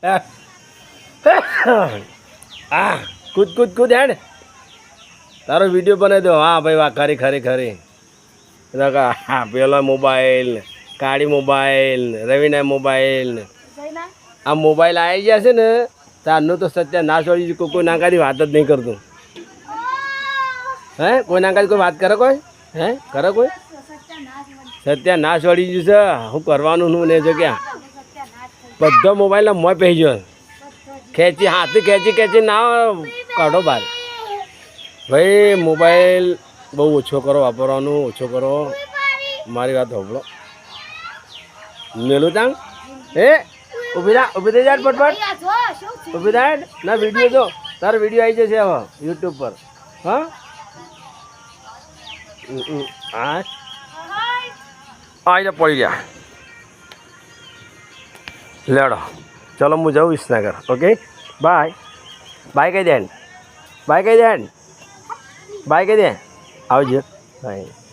આ કૂદ કૂદ કૂદ હેડ તારો વિડીયો બનાવી દો હા ભાઈ વાહ ખરી ખરી ખરી હા પેલો મોબાઈલ કાળી મોબાઈલ રવિના મોબાઈલ આ મોબાઈલ આવી ગયા છે ને તારનું તો સત્યાનાશ વાળી કોઈ નાકાની વાત જ નહીં કરતું હે કોઈ નાકાની કોઈ વાત કરે કોઈ હે કરે કોઈ સત્યાનાશ વાળી ગયું છે શું કરવાનું હું ને જો ક્યાં બધો મોબાઈલના મોં પહેરી ગયો ખેંચી હાથથી ખેંચી ના કાઢો બહાર ભાઈ મોબાઈલ બહુ ઓછો કરો વાપરવાનું ઓછો કરો મારી વાત સાંભળો મેલું તાંગ એ ઊભી થઈ જાય પટપટ ઊભી થાય ના વિડીયો જો તારો વિડીયો આવી જશે હવે યુટ્યુબ પર હા હા આવી પડી ગયા લેડો ચલો હું જાઉં વિસનગર ઓકે બાય બાય કહી દે બાય કહી દે બાય કહી દે આવજો બાય